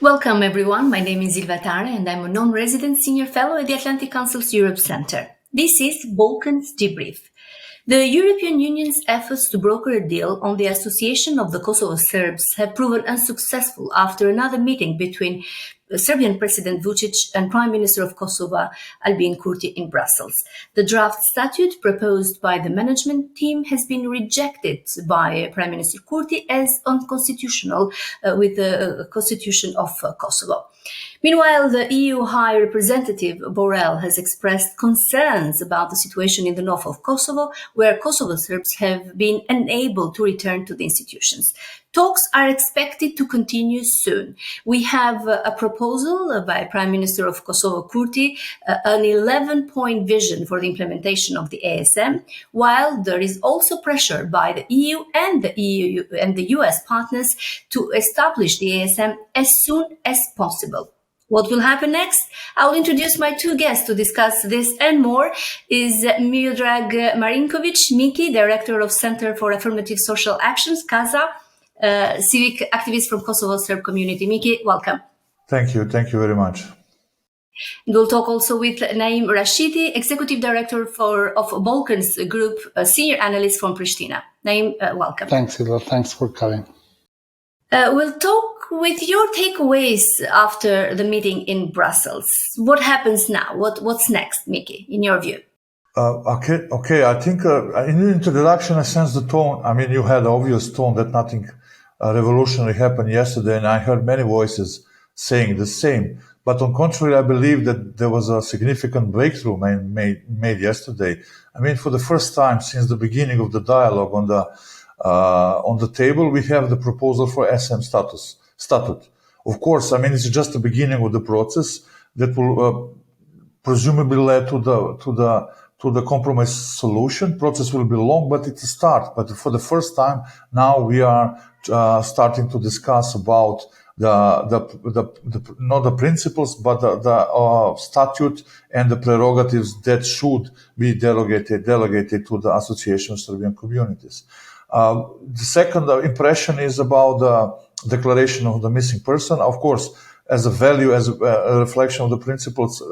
Welcome, everyone. My name is Ilva Tare, and I'm a non-resident senior fellow at the Atlantic Council's Europe Center. This is Balkans Debrief. The European Union's efforts to broker a deal on the Association of the Kosovo Serbs have proven unsuccessful after another meeting between Serbian President Vučić and Prime Minister of Kosovo, Albin Kurti, in Brussels. The draft statute proposed by the management team has been rejected by Prime Minister Kurti as unconstitutional with the Constitution of Kosovo. Meanwhile, the EU High Representative Borrell has expressed concerns about the situation in the north of Kosovo, where Kosovo Serbs have been unable to return to the institutions. Talks are expected to continue soon. We have a proposal by Prime Minister of Kosovo Kurti, an 11-point vision for the implementation of the ASM, while there is also pressure by the EU and the US partners to establish the ASM as soon as possible. What will happen next? I'll introduce my two guests to discuss this and more. Is Miodrag Marinkovic, Miki, Director of Center for Affirmative Social Actions, CASA, civic activist from Kosovo Serb community. Miki, welcome. Thank you very much. We'll talk also with Naim Rashiti, Executive Director of Balkans Group, a Senior Analyst from Pristina. Naim, welcome. Thanks, Ilva. Thanks for coming. We'll talk with your takeaways after the meeting in Brussels. What happens now? What's next, Miki, in your view? Okay. I think in the introduction, I sense the tone. I mean, you had the obvious tone that nothing revolutionary happened yesterday, and I heard many voices saying the same. But on contrary, I believe that there was a significant breakthrough made yesterday. I mean, for the first time since the beginning of the dialogue on the table, we have the proposal for SM statute. Of course, I mean, it's just the beginning of the process that will presumably lead to the compromise solution. Process will be long, but it's a start. But for the first time, now we are starting to discuss about the not the principles, but the statute and the prerogatives that should be delegated to the Association of Serbian Communities. The second impression is about the declaration of the missing person. Of course, as a value, as a reflection of the principles,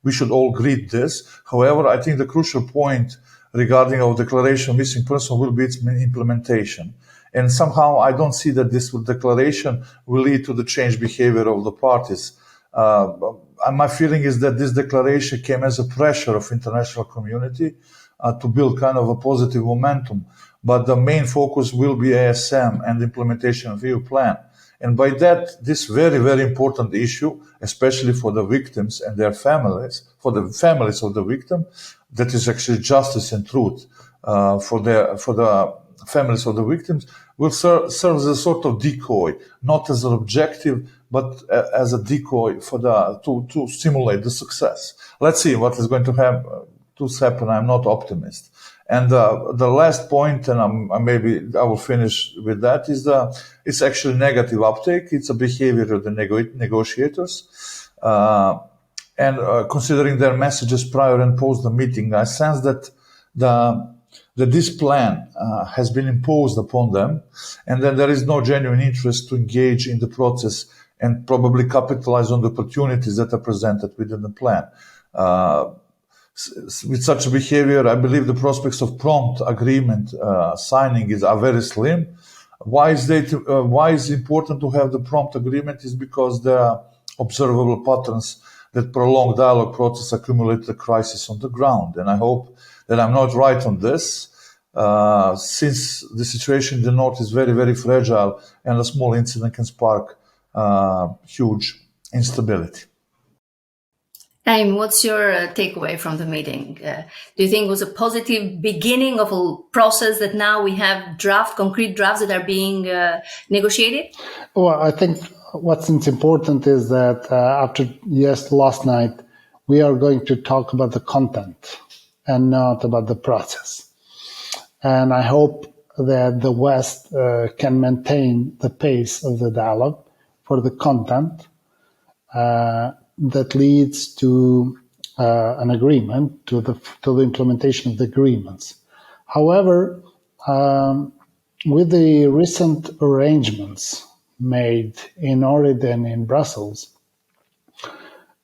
we should all greet this. However, I think the crucial point regarding our declaration of missing person will be its implementation. And somehow I don't see that this declaration will lead to the changed behavior of the parties. My feeling is that this declaration came as a pressure of international community to build kind of a positive momentum. But the main focus will be ASM and the implementation of EU plan. And by that, this very, very important issue, especially for the victims and their families, for the families of the victim, that is actually justice and truth for the families of the victims, will serve as a sort of decoy, not as an objective, but as a decoy to stimulate the success. Let's see what is going to happen. I'm not optimist. And the last point, and maybe I will finish with that, is it's actually negative uptake. It's a behavior of the negotiators. And considering their messages prior and post the meeting, I sense that this plan has been imposed upon them, and that there is no genuine interest to engage in the process and probably capitalize on the opportunities that are presented within the plan. With such a behavior, I believe the prospects of prompt agreement signing are very slim. Why is it important to have the prompt agreement? Is because there are observable patterns that prolonged dialogue process accumulate the crisis on the ground. And I hope that I'm not right on this, since the situation in the north is very, very fragile, and a small incident can spark huge instability. Naim, what's your takeaway from the meeting? Do you think it was a positive beginning of a process that now we have concrete drafts that are being negotiated? Well, I think what's important is that after last night, we are going to talk about the content and not about the process. And I hope that the West can maintain the pace of the dialogue for the content that leads to an agreement, to the implementation of the agreements. However, with the recent arrangements made in Ohrid and in Brussels,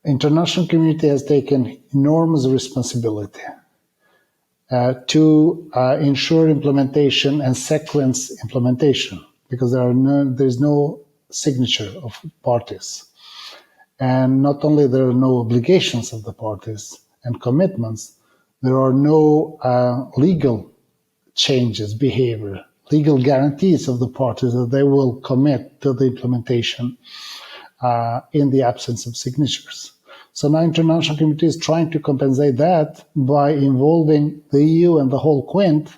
international community has taken enormous responsibility to ensure implementation and sequence implementation, because there's no signature of parties. And not only there are no obligations of the parties and commitments, there are no legal changes, behavior, legal guarantees of the parties that they will commit to the implementation in the absence of signatures. So now international community is trying to compensate that by involving the EU and the whole Quint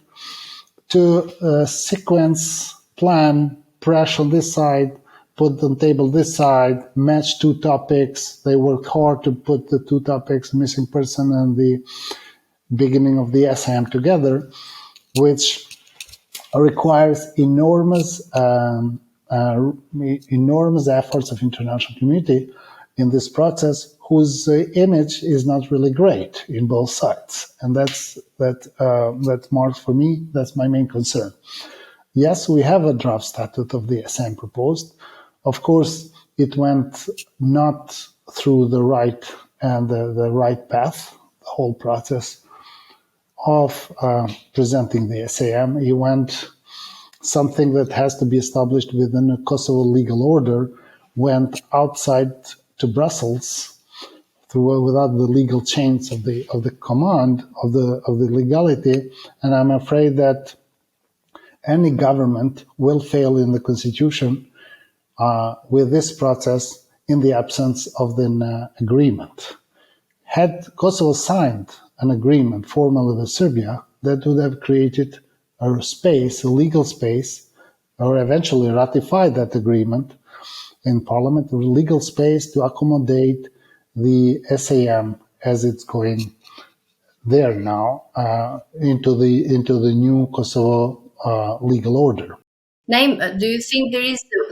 to sequence, plan, pressure on this side, put on the table this side, match two topics. They work hard to put the two topics, missing person and the beginning of the ASM together, which requires enormous efforts of international community in this process, whose image is not really great in both sides, and that marks for me. That's my main concern. Yes, we have a draft statute of the ASM proposed. Of course, it went not through the right and the right path, the whole process of presenting the ASM. It went something that has to be established within a Kosovo legal order, went outside to Brussels without the legal chains of the command of the legality, and I'm afraid that any government will fail in the constitution with this process in the absence of an agreement. Had Kosovo signed an agreement formally with Serbia, that would have created a space, a legal space, or eventually ratified that agreement in parliament, a legal space to accommodate the SAM as it's going there now into the new Kosovo legal order. Naim, do you think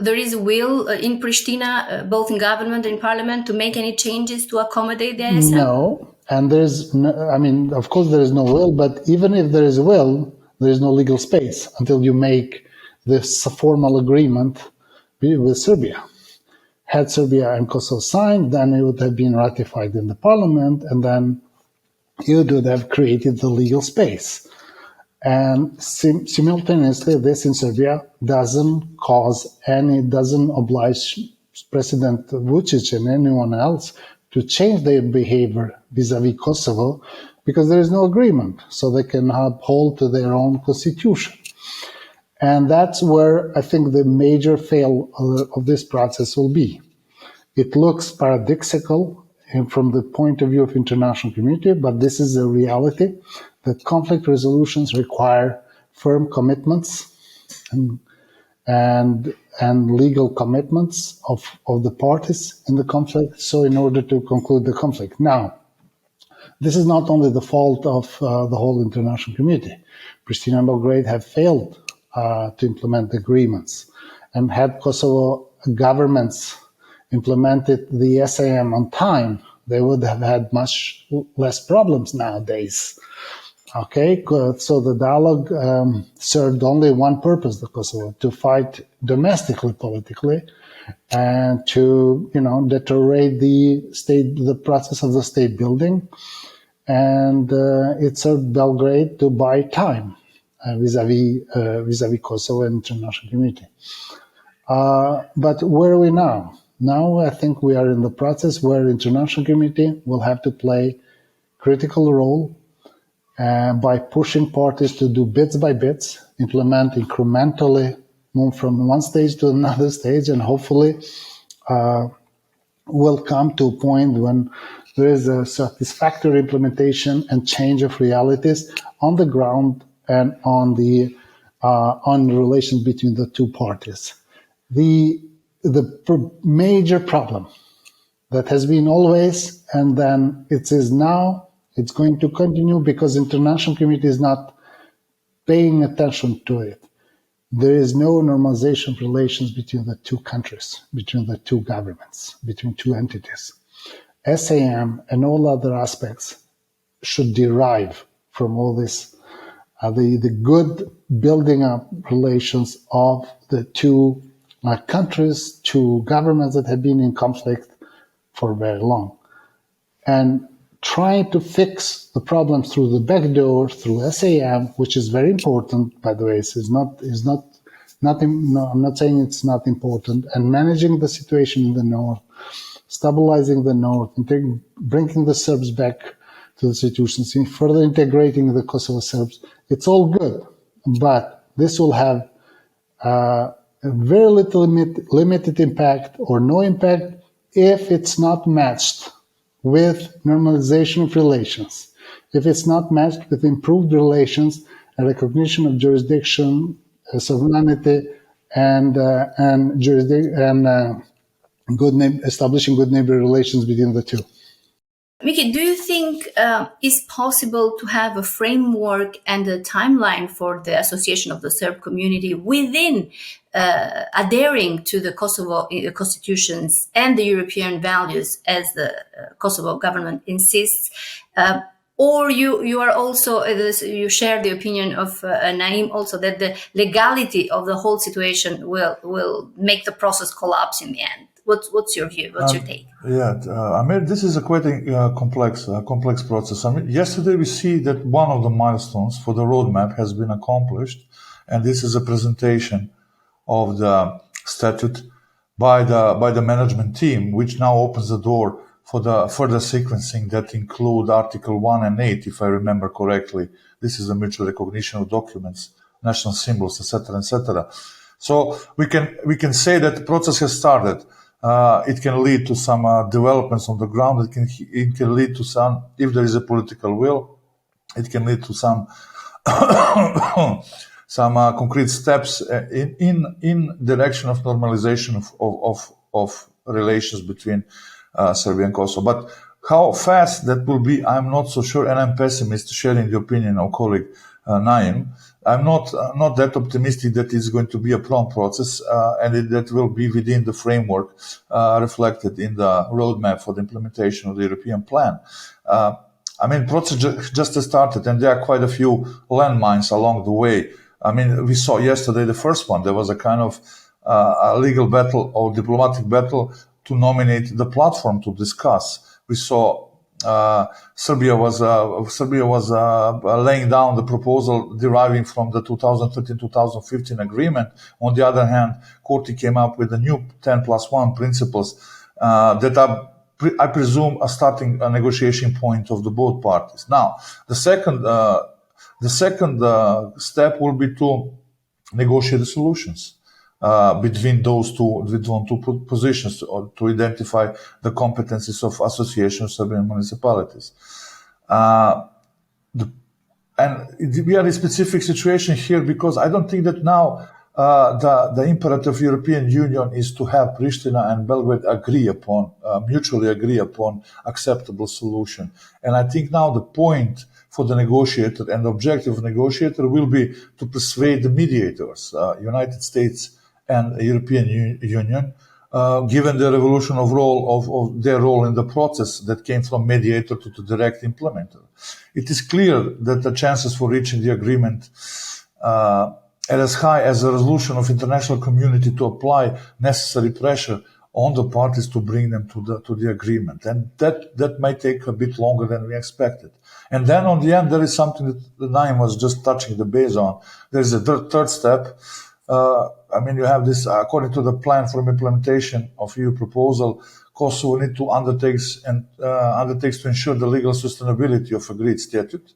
there is will in Pristina, both in government and parliament, to make any changes to accommodate the ASM? No, and of course there is no will, but even if there is will, there is no legal space until you make this formal agreement with Serbia. Had Serbia and Kosovo signed, then it would have been ratified in the parliament, and then you would have created the legal space. And simultaneously, this in Serbia doesn't oblige President Vučić and anyone else to change their behavior vis-a-vis Kosovo, because there is no agreement, so they can uphold to their own constitution. And that's where I think the major fail of this process will be. It looks paradoxical from the point of view of international community, but this is a reality that conflict resolutions require firm commitments and legal commitments of the parties in the conflict, so in order to conclude the conflict. Now, this is not only the fault of the whole international community. Pristina and Belgrade have failed to implement the agreements, and had Kosovo governments implemented the SAM on time, they would have had much less problems nowadays. Okay, so the dialogue served only one purpose, the Kosovo, to fight domestically, politically, and to deteriorate the process of the state building, and it served Belgrade to buy time vis-a-vis Kosovo and international community. But where are we now? Now I think we are in the process where international community will have to play critical role by pushing parties to do bits by bits, implement incrementally, move from one stage to another stage, and hopefully will come to a point when there is a satisfactory implementation and change of realities on the ground and on the relations between the two parties. The major problem that has been always, and then it is now, it's going to continue because international community is not paying attention to it. There is no normalization of relations between the two countries, between the two governments, between two entities. SAM and all other aspects should derive from all this, the good building up relations of the two countries to governments that have been in conflict for very long, and trying to fix the problems through the back door, through SAM, which is very important, by the way. I'm not saying it's not important, and managing the situation in the north, stabilizing the north, bringing the Serbs back to the institutions, further integrating the Kosovo Serbs. It's all good, but this will have very little limited impact or no impact if it's not matched with normalization of relations, if it's not matched with improved relations and recognition of jurisdiction, sovereignty, and establishing good neighbor relations between the two. Miki, do you think it's possible to have a framework and a timeline for the Association of the Serb community within adhering to the Kosovo constitutions and the European values as the Kosovo government insists? Or you are also, you share the opinion of Naim also, that the legality of the whole situation will make the process collapse in the end? What's your view? What's your take? I mean, this is a quite complex process. I mean, yesterday we see that one of the milestones for the roadmap has been accomplished, and this is a presentation of the statute by the management team, which now opens the door for the further sequencing that include Article 1 and 8, if I remember correctly. This is the mutual recognition of documents, national symbols, etc., etc. So we can say that the process has started. It can lead to some developments on the ground. It can lead to some, if there is a political will, it can lead to some concrete steps in direction of normalization of relations between Serbia and Kosovo. But how fast that will be, I'm not so sure, and I'm pessimist, sharing the opinion of colleague Naim. I'm not that optimistic that it's going to be a prompt process, and that will be within the framework reflected in the roadmap for the implementation of the European plan. I mean, process just started, and there are quite a few landmines along the way. I mean, we saw yesterday the first one. There was a kind of a legal battle or diplomatic battle to nominate the platform to discuss. We saw Serbia was laying down the proposal deriving from the 2013-2015 agreement. On the other hand, Kurti came up with the new 10+1 principles that are, I presume, are starting a negotiation point of the both parties. Now, the second step will be to negotiate the solutions between those two positions to identify the competencies of Association of Serbs Municipalities. And we are in a specific situation here because I don't think that now the imperative of European Union is to have Pristina and Belgrade mutually agree upon acceptable solution. And I think now the point for the negotiator and the objective of the negotiator will be to persuade the mediators, United States and the European Union, given the revolution of their role in the process that came from mediator to the direct implementer. It is clear that the chances for reaching the agreement are as high as the resolution of international community to apply necessary pressure on the parties to bring them to the agreement. And that might take a bit longer than we expected. And then on the end, there is something that Naim was just touching the base on. There is a third step. I mean, you have this, according to the plan for implementation of EU proposal, Kosovo need to undertakes to ensure the legal sustainability of agreed statute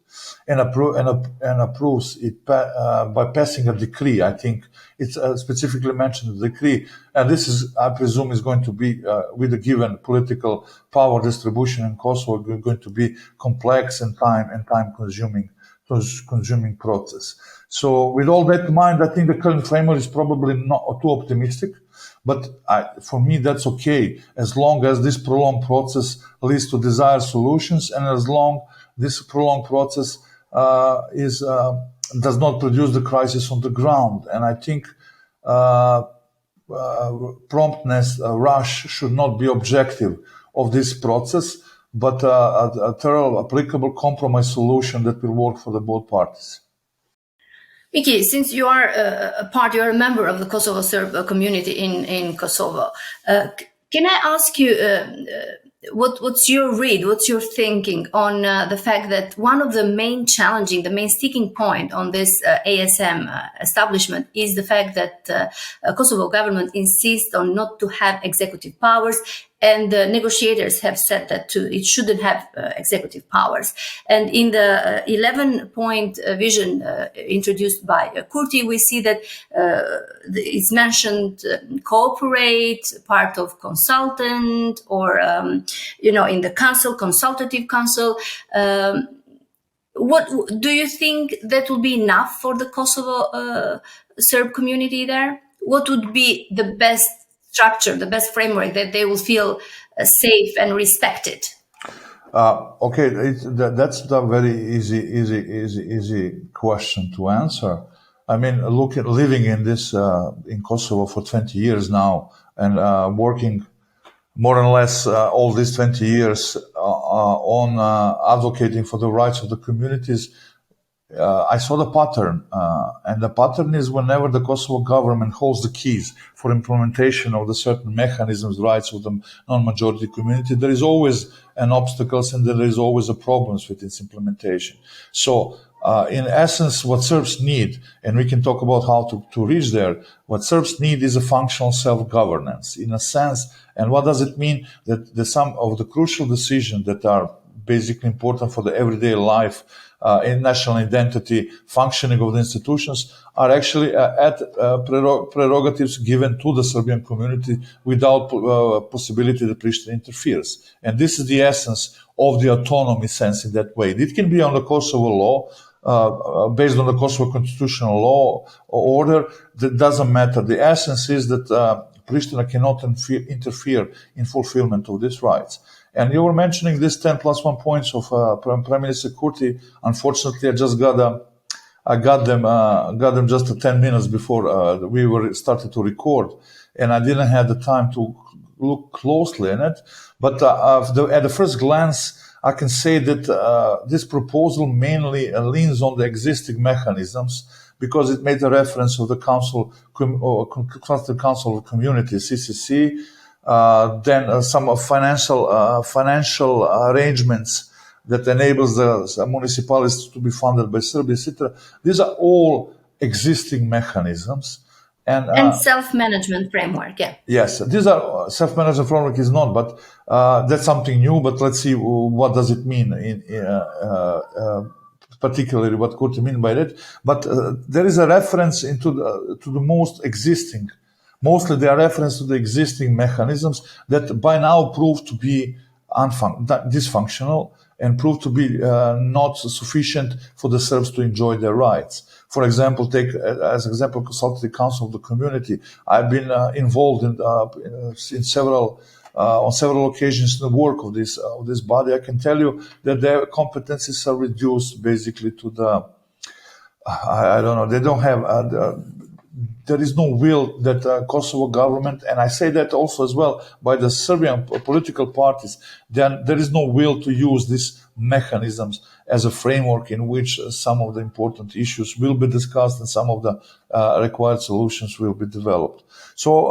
and approves it by passing a decree. I think it's specifically mentioned the decree, and this is, I presume, is going to be with the given political power distribution in Kosovo going to be complex and time consuming process. So with all that in mind, I think the current framework is probably not too optimistic, but for me that's okay, as long as this prolonged process leads to desired solutions, and as long this prolonged process does not produce the crisis on the ground. And I think promptness, rush should not be objective of this process, but a thorough, applicable compromise solution that will work for the both parties. Miki, since you are you're a member of the Kosovo Serb community in Kosovo, can I ask you what's your read, what's your thinking on the fact that one of the main sticking point on this ASM establishment is the fact that Kosovo government insists on not to have executive powers, and the negotiators have said that it shouldn't have executive powers. And in the 11-point vision introduced by Kurti, we see that it's mentioned cooperate, part of consultant, or in the council, consultative council. What do you think that will be enough for the Kosovo Serb community there? What would be the best structure, the best framework that they will feel safe and respected? Okay, that's a very easy question to answer. I mean, living in Kosovo for 20 years now, and working more or less all these 20 years on advocating for the rights of the communities. I saw the pattern, and the pattern is whenever the Kosovo government holds the keys for implementation of the certain mechanisms, rights of the non-majority community, there is always an obstacles and there is always a problems with its implementation. So, in essence, what Serbs need, and we can talk about how to reach there, what Serbs need is a functional self-governance, in a sense. And what does it mean? That some of the crucial decisions that are basically important for the everyday life, in national identity, functioning of the institutions, are actually prerogatives given to the Serbian community without possibility that Pristina interferes. And this is the essence of the autonomy sense in that way. It can be on the Kosovo law, based on the Kosovo constitutional law or order. That doesn't matter. The essence is that Pristina cannot interfere in fulfillment of these rights. And you were mentioning this 10 plus 1 points of Prime Minister Kurti. Unfortunately, I got them just 10 minutes before we were started to record, and I didn't have the time to look closely in it. But at the first glance, I can say that this proposal mainly leans on the existing mechanisms, because it made a reference of the Council of Communities, CCC. Then some financial arrangements that enables the municipalities to be funded by Serbia, etc. These are all existing mechanisms. And self-management framework, yeah. Yes, these are self-management framework is not, but that's something new. But let's see what does it mean particularly what Kurti mean by that. But there is a reference to the most existing. Mostly they are reference to the existing mechanisms that by now prove to be dysfunctional and prove to be not sufficient for the Serbs to enjoy their rights. For example, take as example Consultative Council of the Community. I've been involved on several occasions in the work of this body. I can tell you that their competencies are reduced basically to I don't know. They don't have. There is no will that Kosovo government, and I say that also as well by the Serbian political parties, then there is no will to use these mechanisms as a framework in which some of the important issues will be discussed and some of the required solutions will be developed. So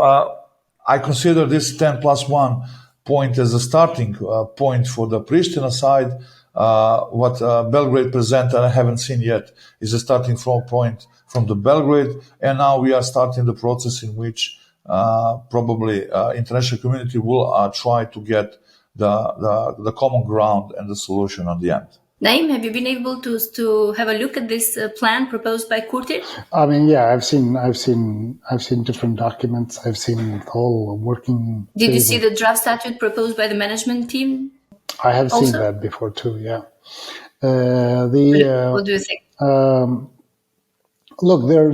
I consider this 10 plus 1 point as a starting point for the Pristina side. What Belgrade presented, I haven't seen yet, is a starting point from the Belgrade, and now we are starting the process in which probably international community will try to get the common ground and the solution at the end. Naim, have you been able to have a look at this plan proposed by Kurti? I mean, yeah, I've seen different documents. I've seen the whole working. Did you see the draft statute proposed by the management team? I have seen that before too. Yeah. What do you think? Look, there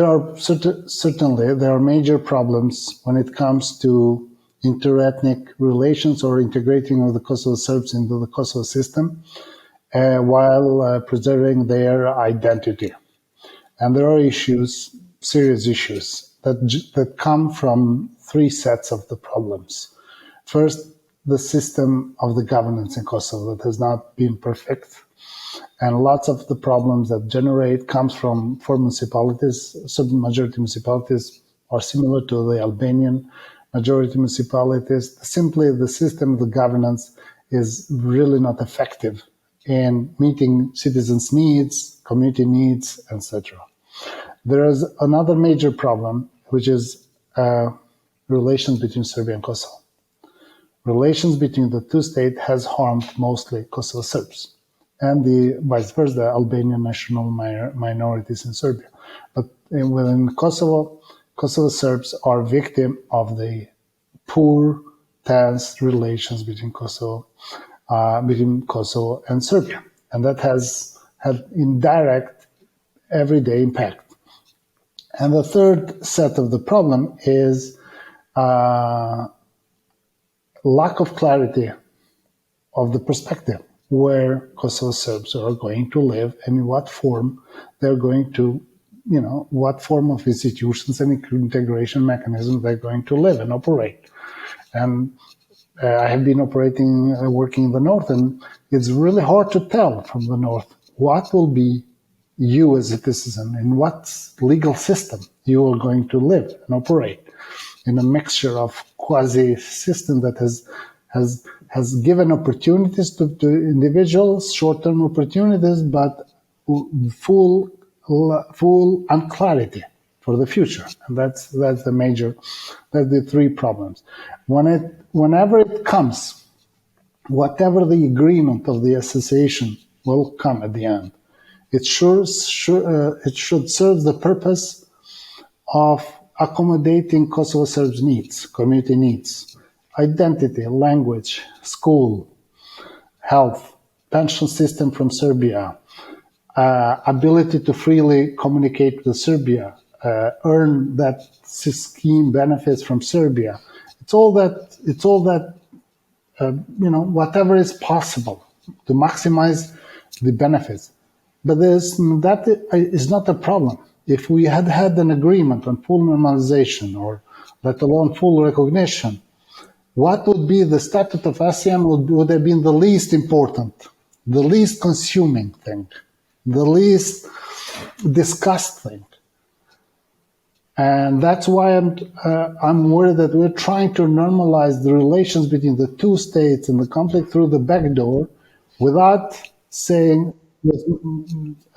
are certainly major problems when it comes to interethnic relations or integrating of the Kosovo Serbs into the Kosovo system, while preserving their identity. And there are serious issues that come from three sets of the problems. First, the system of the governance in Kosovo that has not been perfect. And lots of the problems that generate comes from four municipalities. Certain majority municipalities are similar to the Albanian majority municipalities. Simply, the system, the governance is really not effective in meeting citizens' needs, community needs, etc. There is another major problem, which is relations between Serbia and Kosovo. Relations between the two states has harmed mostly Kosovo Serbs and the vice versa, Albanian national minorities in Serbia. But within Kosovo, Kosovo Serbs are victim of the poor, tense relations between Kosovo and Serbia. And that has had indirect, everyday impact. And the third set of the problem is lack of clarity of the perspective where Kosovo Serbs are going to live and in what form they're going to, what form of institutions and integration mechanisms they're going to live and operate. And I have been working in the North, and it's really hard to tell from the North what will be you as a citizen, in what legal system you are going to live and operate in a mixture of quasi-system that has given opportunities to individuals, short-term opportunities, but full unclarity for the future. And that's the three problems. Whenever it comes, whatever the agreement of the association will come at the end, it should serve the purpose of accommodating Kosovo Serbs' needs, community needs, identity, language, school, health, pension system from Serbia, ability to freely communicate with Serbia, earn that scheme benefits from Serbia. It's all that whatever is possible to maximize the benefits. But that is not a problem. If we had an agreement on full normalization, or let alone full recognition, what would be the statute of ASEAN would have been the least important, the least consuming thing, the least discussed thing. And that's why I'm worried that we're trying to normalize the relations between the two states and the conflict through the back door without saying,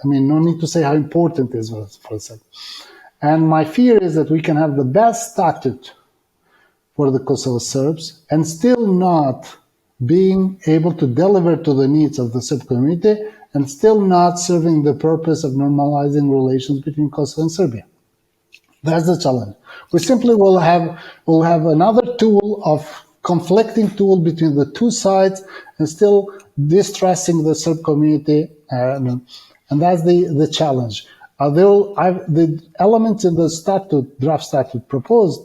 no need to say how important it is for a second. And my fear is that we can have the best statute for the Kosovo Serbs and still not being able to deliver to the needs of the Serb community and still not serving the purpose of normalizing relations between Kosovo and Serbia. That's the challenge. We simply will have another tool of conflicting tool between the two sides and still distressing the Serb community, and that's the challenge. The elements in the draft statute proposed,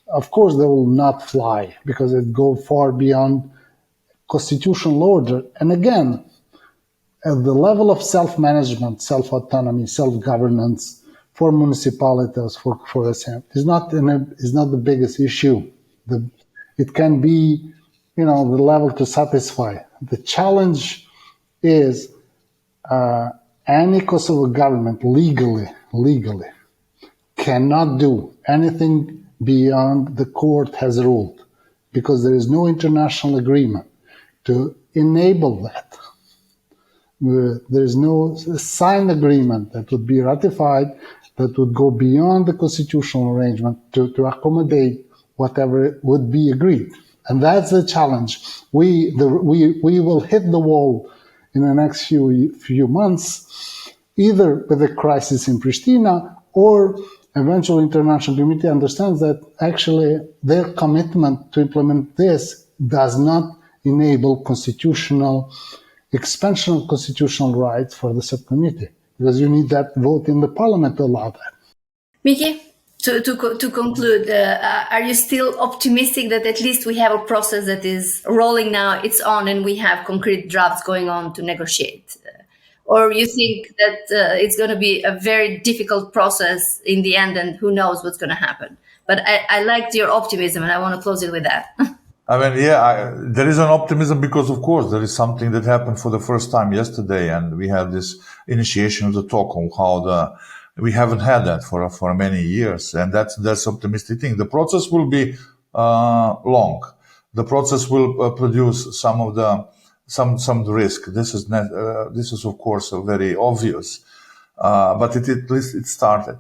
of course, they will not fly because it go far beyond constitutional order. And again, at the level of self-management, self-autonomy, self-governance for municipalities, for ASEAN, is not the biggest issue. It can be, the level to satisfy. The challenge is any Kosovo government legally cannot do anything beyond the court has ruled, because there is no international agreement to enable that. There is no signed agreement that would be ratified that would go beyond the constitutional arrangement to accommodate whatever would be agreed. And that's the challenge. We will hit the wall in the next few months, either with a crisis in Pristina or eventual international community understands that actually their commitment to implement this does not enable expansion of constitutional rights for the subcommittee, because you need that vote in the parliament to allow that. Miki, to conclude, are you still optimistic that at least we have a process that is rolling now, it's on, and we have concrete drafts going on to negotiate? Or you think that it's going to be a very difficult process in the end, and who knows what's going to happen? But I liked your optimism, and I want to close it with that. I mean, there is an optimism because, of course, there is something that happened for the first time yesterday, and we had this initiation of the talk on how we haven't had that for many years, and that's optimistic thing. The process will be long. The process will produce some risk. This is of course very obvious, but at least it started.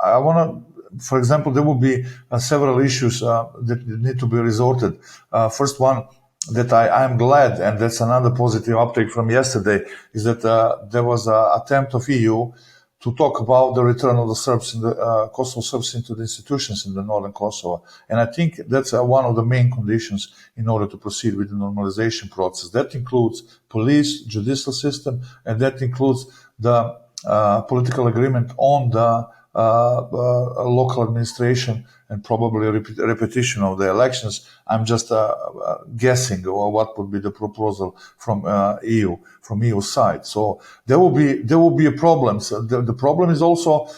I want to, for example, there will be several issues that need to be resorted. First one that I am glad, and that's another positive uptake from yesterday, is that there was an attempt of EU to talk about the return of the Serbs, Kosovo Serbs into the institutions in the northern Kosovo. And I think that's one of the main conditions in order to proceed with the normalization process. That includes police, judicial system, and that includes the political agreement on the local administration and probably a repetition of the elections. I'm just guessing what would be the proposal from EU side. So there will be a problem. So the problem is also,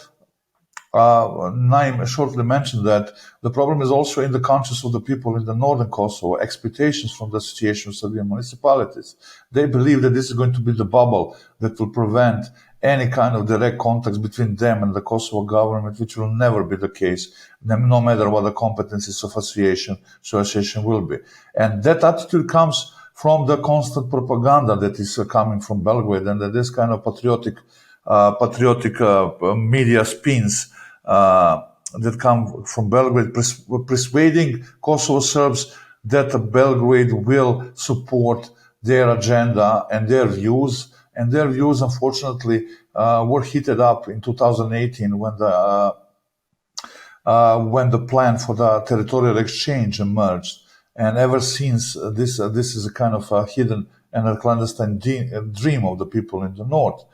Naim shortly mentioned that the problem is also in the conscience of the people in the northern Kosovo, expectations from the Association of Serbs Municipalities. They believe that this is going to be the bubble that will prevent any kind of direct contacts between them and the Kosovo government, which will never be the case, no matter what the competencies of association will be. And that attitude comes from the constant propaganda that is coming from Belgrade, and that this kind of patriotic media spins that come from Belgrade, persuading Kosovo Serbs that Belgrade will support their agenda and their views. And their views, unfortunately, were heated up in 2018 when the plan for the territorial exchange emerged. And ever since, this is a kind of a hidden and a clandestine dream of the people in the north.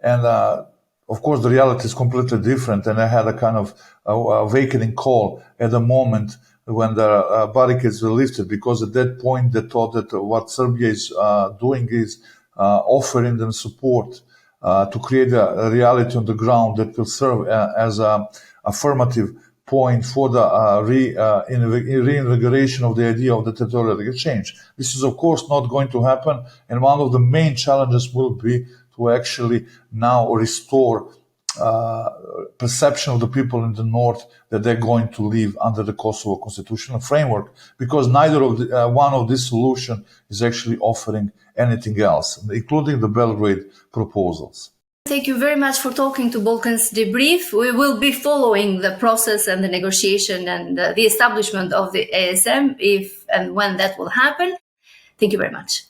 And of course, the reality is completely different. And I had a kind of awakening call at the moment when the barricades were lifted, because at that point they thought that what Serbia is doing is offering them support to create a reality on the ground that will serve as an affirmative point for the reinvigoration of the idea of the territorial exchange. This is, of course, not going to happen, and one of the main challenges will be to actually now restore perception of the people in the north that they're going to live under the Kosovo constitutional framework, because neither of one of these solutions is actually offering anything else, including the Belgrade proposals. Thank you very much for talking to Balkans Debrief. We will be following the process and the negotiation and the establishment of the ASM if and when that will happen. Thank you very much.